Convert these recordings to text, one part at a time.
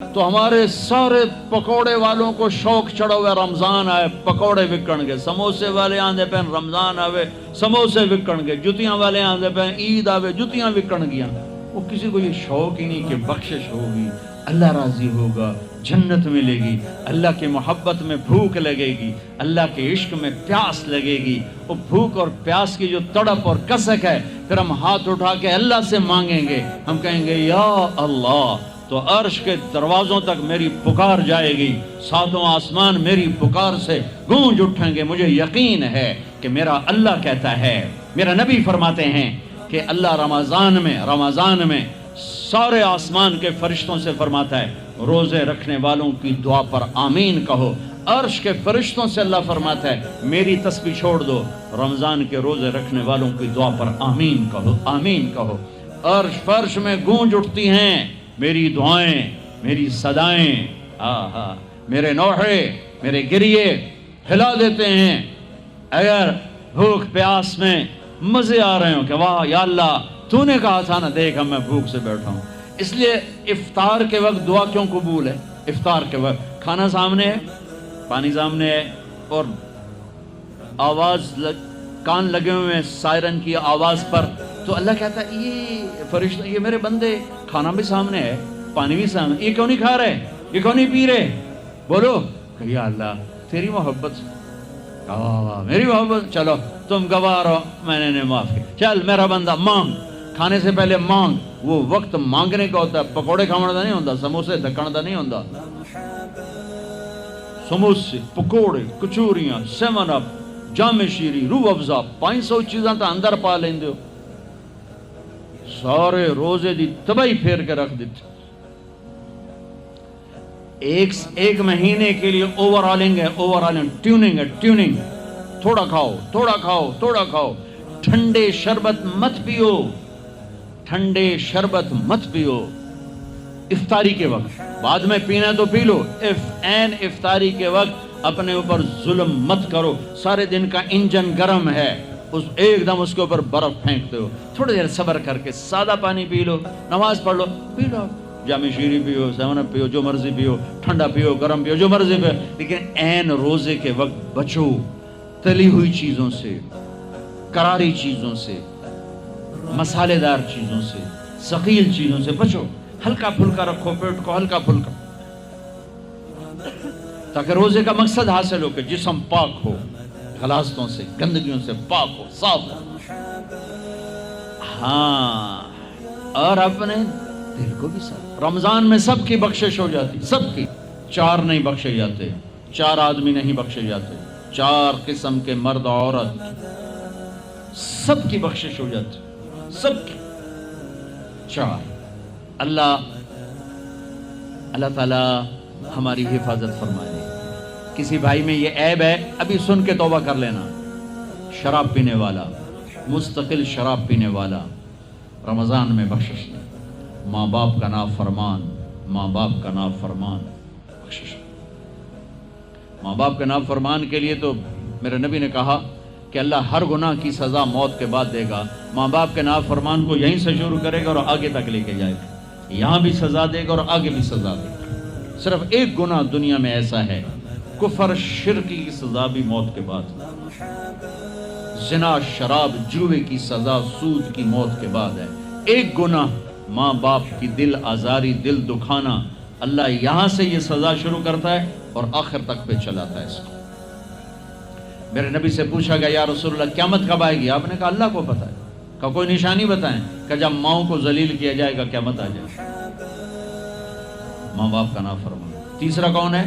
تو ہمارے سارے پکوڑے والوں کو شوق چڑھا ہوا رمضان آئے پکوڑے وکن گے، سموسے والے آندے پہ رمضان آوے سموسے وکن گے، جتیاں والے آندے پہ عید آوے جتیاں وکن گیا۔ وہ کسی کو یہ شوق ہی نہیں کہ بخشش ہوگی، اللہ راضی ہوگا، جنت ملے گی، اللہ کی محبت میں بھوک لگے گی، اللہ کے عشق میں پیاس لگے گی۔ وہ بھوک اور پیاس کی جو تڑپ اور کسک ہے، پھر ہم ہاتھ اٹھا کے اللہ سے مانگیں گے، ہم کہیں گے یا اللہ، تو عرش کے دروازوں تک میری پکار جائے گی، ساتوں آسمان میری پکار سے گونج اٹھیں گے۔ مجھے یقین ہے کہ میرا اللہ کہتا ہے، میرا نبی فرماتے ہیں کہ اللہ رمضان میں سارے آسمان کے فرشتوں سے فرماتا ہے روزے رکھنے والوں کی دعا پر آمین کہو۔ عرش کے فرشتوں سے اللہ فرماتا ہے میری تسبیح چھوڑ دو، رمضان کے روزے رکھنے والوں کی دعا پر آمین کہو، آمین کہو۔ عرش فرش میں گونج اٹھتی ہیں میری دعائیں، میری صدائیں، میرے نوحے، میرے گریے ہلا دیتے ہیں۔ اگر بھوک پیاس میں مزے آ رہے ہوں کہ واہ یا اللہ تو نے کہا تھا نا، دیکھ میں بھوک سے بیٹھا ہوں۔ اس لیے افطار کے وقت دعا کیوں قبول ہے؟ افطار کے وقت کھانا سامنے ہے، پانی سامنے ہے، اور آواز کان لگے ہوئے ہیں سائرن کی آواز پر، تو اللہ کہتا ہے یہ فرشتہ، یہ میرے بندے، کھانا بھی سامنے ہے، پانی بھی سامنے، یہ کیوں نہیں کھا رہے، یہ کیوں نہیں پی رہے؟ بولو کہ یا اللہ تیری محبت، میری محبت، چلو تم گواہ رہو، میں نے معاف کیا، چل میرا بندہ مانگ، کھانے سے پہلے مانگ۔ وہ وقت مانگنے کا ہوتا ہے، پکوڑے کھانا نہیں ہوتا، سموسے دکھانا نہیں ہوتا۔ سموسے، پکوڑے، کچوریاں، سیون اپ، جام شیری، روح افزا، 500 چیزاں تو اندر پا لیندے ہو، سارے روزے دی تباہی پھیر کے رکھ دیتے۔ ایک مہینے کے لیے اوور آلنگ ہے، ٹیوننگ ہے، ٹیوننگ، تھوڑا کھاؤ، تھوڑا کھاؤ، تھوڑا کھاؤ، ٹھنڈے شربت مت پیو، ٹھنڈے شربت مت پیو افطاری کے وقت، بعد میں پینا تو پی لو، این افطاری کے وقت اپنے اوپر ظلم مت کرو۔ سارے دن کا انجن گرم ہے، ایک دم اس کے اوپر برف پھینکتے ہو، تھوڑی دیر صبر کر کے سادہ پانی پی لو، نماز پڑھ لو، پی لو، جام شیری پیو، سیون اپ پیو، جو مرضی پیو، ٹھنڈا پیو، گرم پیو، جو مرضی پیو، لیکن این روزے کے وقت بچو تلی ہوئی چیزوں سے، کراری چیزوں سے، مسالے دار چیزوں سے، ثقیل چیزوں سے بچو، ہلکا پھلکا رکھو پیٹ کو، ہلکا پھلکا، تاکہ روزے کا مقصد حاصل ہو کہ جسم پاک ہو، غلاظتوں سے، گندگیوں سے پاک ہو، صاف ہو۔ ہاں، اور اپنے دل کو بھی صاف۔ رمضان میں سب کی بخشش ہو جاتی، سب کی۔ 4 نہیں بخشے جاتے، 4 آدمی نہیں بخشے جاتے، 4 قسم کے مرد عورت، سب کی بخشش ہو جاتی، سب کی۔ 4 اللہ تعالی ہماری حفاظت فرمائے۔ کسی بھائی میں یہ عیب ہے، ابھی سن کے توبہ کر لینا، شراب پینے والا، مستقل شراب پینے والا، رمضان میں بخشش نہیں۔ ماں باپ کا نافرمان، ماں باپ کا نافرمان، بخشش۔ ماں باپ کے نافرمان کے لیے تو میرے نبی نے کہا کہ اللہ ہر گناہ کی سزا موت کے بعد دے گا۔ ماں باپ کے نافرمان کو یہیں سے شروع کرے گا اور آگے تک لے کے جائے گا، یہاں بھی سزا دے گا اور آگے بھی سزا دے گا۔ صرف ایک گناہ دنیا میں ایسا ہے، کفر شرک کی سزا بھی موت کے بعد، زنا شراب جوے کی سزا سود کی موت کے بعد ہے۔ ایک گناہ ماں باپ کی دل آزاری، دل دکھانا، اللہ یہاں سے یہ سزا شروع کرتا ہے اور آخر تک پہ چلاتا ہے اس کو۔ میرے نبی سے پوچھا گیا یا رسول اللہ قیامت کب آئے گی؟ آپ نے کہا اللہ کو پتہ ہے۔ کہ کوئی نشانی بتائیں؟ کہ جب ماؤں کو ذلیل کیا جائے گا قیامت آ جائے۔ ماں باپ کا نافرمان۔ تیسرا کون ہے؟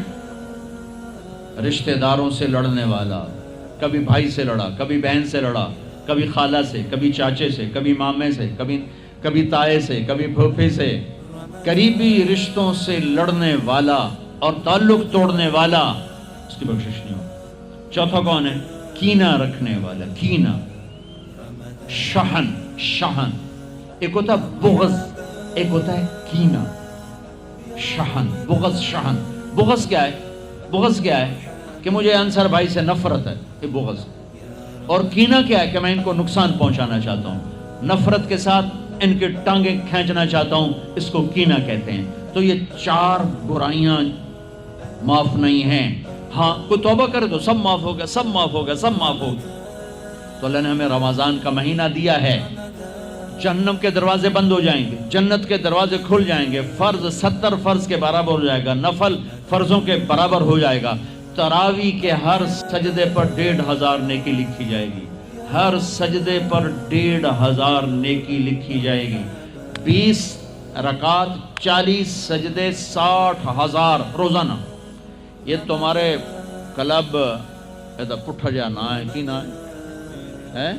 رشتہ داروں سے لڑنے والا، کبھی بھائی سے لڑا، کبھی بہن سے لڑا، کبھی خالہ سے، کبھی چاچے سے، کبھی مامے سے، کبھی تائے سے، کبھی پھوپھی سے، قریبی رشتوں سے لڑنے والا اور تعلق توڑنے والا، اس کی بخشش نہیں ہو۔ چوتھا کون ہے؟ کینہ رکھنے والا، کینہ، شحن، ایک ہوتا ہے بغض، ایک ہوتا ہے کینہ، شحن، بغض، شحن۔ بغض کیا ہے؟ بغض کیا ہے؟ کہ مجھے انصر بھائی سے نفرت ہے، یہ بغض۔ اور کینہ کیا ہے؟ کہ میں ان کو نقصان پہنچانا چاہتا ہوں، نفرت کے ساتھ ان کے ٹانگیں کھینچنا چاہتا ہوں، اس کو کینہ کہتے ہیں۔ تو یہ 4 برائیاں معاف نہیں ہیں. ہاں کوئی توبہ کرے تو سب معاف ہو گیا، سب معاف ہو گیا، سب معاف ہو گیا. تو اللہ نے ہمیں رمضان کا مہینہ دیا ہے، جہنم کے دروازے بند ہو جائیں گے، جنت کے دروازے کھل جائیں گے، فرض 70 فرض کے برابر ہو جائے گا، نفل فرضوں کے برابر ہو جائے گا. تراویح کے ہر سجدے پر 1500 نیکی لکھی جائے گی، ہر سجدے پر 1500 نیکی لکھی جائے گی. 20 رکعت 40 سجدے 60,000 روزانہ. یہ تمہارے کلب پٹھا جا نہ ہے کی نہ ہے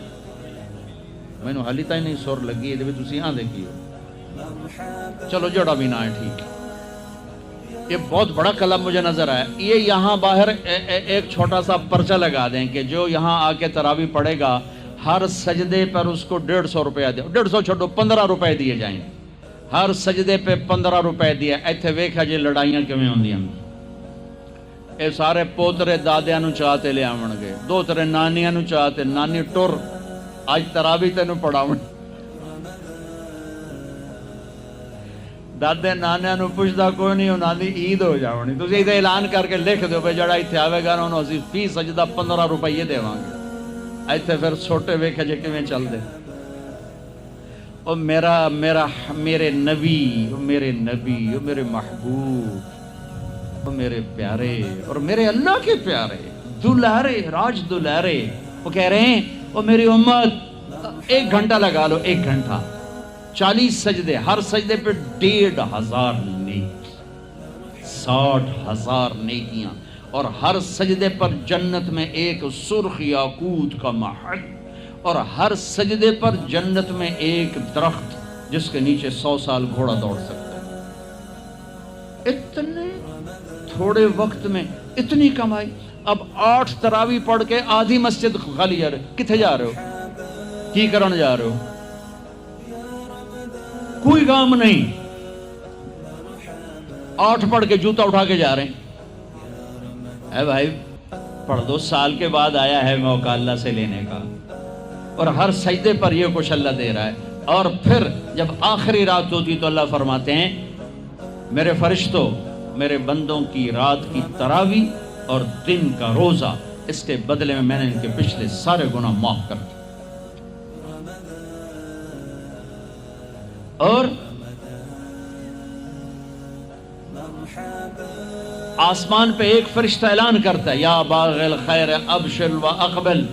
میں نے حالی تھی نہیں سر لگی یہ تھی ہاں دیکھی ہو، چلو جڑا بھی نہ ہے ٹھیک. یہ بہت بڑا کلب مجھے نظر آیا. یہ یہاں باہر ایک چھوٹا سا پرچہ لگا دیں کہ جو یہاں آ کے تراویح پڑھے گا ہر سجدے پر اس کو 150 روپیہ دے، 150 چھوڑو 15 روپے دیے جائیں. ہر سجدے پہ 15 روپے دیا. ایتھے ویکھا جی لڑائیاں کیویں ہوندیاں. اے سارے پوترے دادیاں نو چاہتے لے آون گے، دوترے نانیاں نو چاہتے، نانی ٹر اج تراویح تینوں پڑھاون. دادے نانیاں نو پوچھدا کوئی نہیں، انہاں دی عید ہو جاونی. تسی ایتھے اعلان کر کے لکھ دیو بھئی جڑا ایتھے آوے گا انہوں اسی فی سجدہ 15 روپے دیواں گے. ایتھے پھر چھوٹے ویکھے جے کیویں چل دے. او میرے نبی، او میرے نبی، او میرے محبوب، او میرے پیارے اور میرے اللہ کے پیارے دلارے راج دلارے، وہ کہہ رہے ہیں او میری امت 1 گھنٹہ لگا لو، 1 گھنٹہ 40 سجدے، ہر سجدے پہ 1500 نیکی، 60,000 نیکیاں. اور ہر سجدے پر جنت میں ایک سرخ یاقوت کا محل، اور ہر سجدے پر جنت میں ایک درخت جس کے نیچے 100 سال گھوڑا دوڑ سکتا ہے. اتنے تھوڑے وقت میں اتنی کمائی. اب 8 تراویح پڑھ کے آدھی مسجد خالی جا رہے. کتھے جا رہے ہو؟ کی کرن جا رہے ہو؟ کوئی کام نہیں. 8 پڑھ کے جوتا اٹھا کے جا رہے ہیں. اے بھائی پڑھ دو، سال کے بعد آیا ہے موقع اللہ سے لینے کا. اور ہر سجدے پر یہ کچھ اللہ دے رہا ہے. اور پھر جب آخری رات ہوتی تو اللہ فرماتے ہیں میرے فرشتوں، میرے بندوں کی رات کی تراویح اور دن کا روزہ، اس کے بدلے میں نے ان کے پچھلے سارے گناہ معاف کر دیے. اور آسمان پہ ایک فرشتہ اعلان کرتا ہے یا باغ الخیر ابشر و اقبل،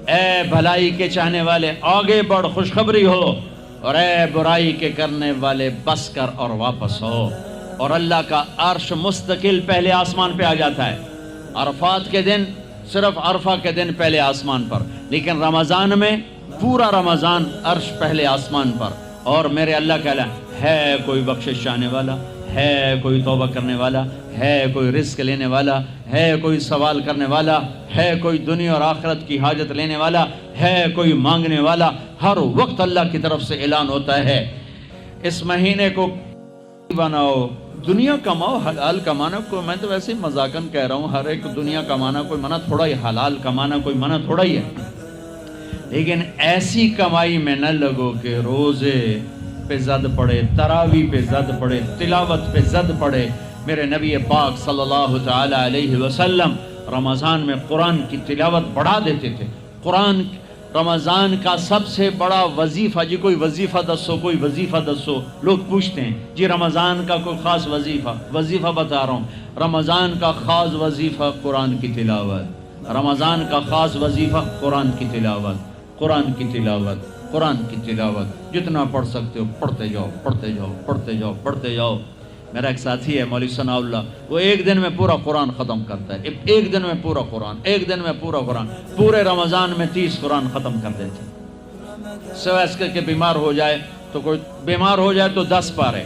اے بھلائی کے چاہنے والے آگے بڑھ خوشخبری ہو، اور اے برائی کے کرنے والے بس کر اور واپس ہو. اور اللہ کا عرش مستقل پہلے آسمان پہ آ جاتا ہے. عرفات کے دن صرف عرفہ کے دن پہلے آسمان پر، لیکن رمضان میں پورا رمضان عرش پہلے آسمان پر. اور میرے اللہ کا اعلان ہے کوئی بخشش چاہنے والا، ہے کوئی توبہ کرنے والا، ہے کوئی رزق لینے والا، ہے کوئی سوال کرنے والا، ہے کوئی دنیا اور آخرت کی حاجت لینے والا، ہے کوئی مانگنے والا. ہر وقت اللہ کی طرف سے اعلان ہوتا ہے اس مہینے کو بناؤ، دنیا کماؤ، حلال کمانا. کوئی میں تو ویسے مذاقن کہہ رہا ہوں، ہر ایک دنیا کمانا کوئی منع تھوڑا ہی، حلال کمانا کوئی منع تھوڑا ہی ہے. لیکن ایسی کمائی میں نہ لگو کہ روزے پہ زد پڑے، تراویح پہ زد پڑے، تلاوت پہ زد پڑے. میرے نبی پاک صلی اللہ تعالی علیہ وسلم رمضان میں قرآن کی تلاوت بڑھا دیتے تھے. قرآن رمضان کا سب سے بڑا وظیفہ، جی کوئی وظیفہ دسو، کوئی وظیفہ دسو. لوگ پوچھتے ہیں جی رمضان کا کوئی خاص وظیفہ بتا رہا ہوں. رمضان کا خاص وظیفہ قرآن کی تلاوت، رمضان کا خاص وظیفہ قرآن کی تلاوت، قرآن کی تلاوت، قرآن کی تلاوت. جتنا پڑھ سکتے ہو پڑھتے جاؤ، پڑھتے جاؤ، پڑھتے جاؤ، پڑھتے جاؤ. میرا ایک ساتھی ہے مولوی ثناء اللہ، وہ ایک دن میں پورا قرآن ختم کرتا ہے. ایک دن میں پورا قرآن، ایک دن میں پورا قرآن. پورے رمضان میں 30 قرآن ختم کر دیتے. سوائے اس کے بیمار ہو جائے تو کوئی بیمار ہو جائے تو 10 پارے،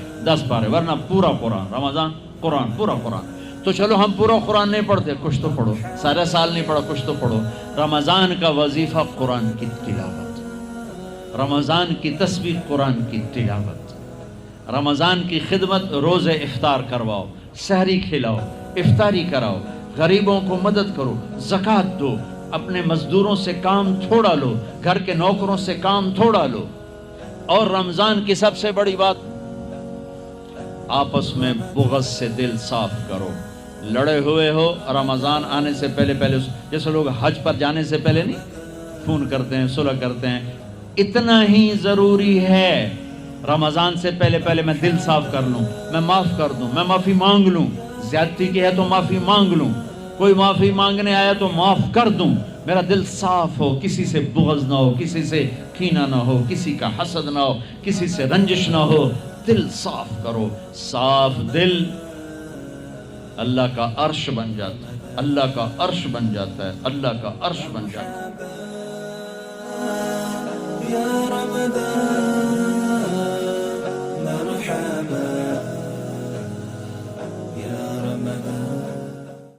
ورنہ پورا قرآن رمضان، قرآن پورا قرآن. تو چلو ہم پورا قرآن نہیں پڑھتے، کچھ تو پڑھو. سارے سال نہیں پڑھا، کچھ تو پڑھو. رمضان کا وظیفہ قرآن کی تلاوت، رمضان کی تسبیح قرآن کی تلاوت، رمضان کی خدمت. روزے افطار کرواؤ، سحری کھلاؤ، افطاری کراؤ، غریبوں کو مدد کرو، زکوٰۃ دو، اپنے مزدوروں سے کام تھوڑا لو، گھر کے نوکروں سے کام تھوڑا لو. اور رمضان کی سب سے بڑی بات، آپس میں بغض سے دل صاف کرو. لڑے ہوئے ہو رمضان آنے سے پہلے جیسے لوگ حج پر جانے سے پہلے نہیں فون کرتے ہیں، صلح کرتے ہیں، اتنا ہی ضروری ہے رمضان سے پہلے میں دل صاف کر لوں، میں معاف کر دوں، میں معافی مانگ لوں. زیادتی کی ہے تو معافی مانگ لوں، کوئی معافی مانگنے آیا تو معاف کر دوں. میرا دل صاف ہو، کسی سے بغض نہ ہو، کسی سے کینہ نہ ہو، کسی کا حسد نہ ہو، کسی سے رنجش نہ ہو. دل صاف کرو. صاف دل اللہ کا عرش بن جاتا ہے، اللہ کا عرش بن جاتا ہے، اللہ کا عرش بن جاتا ہے.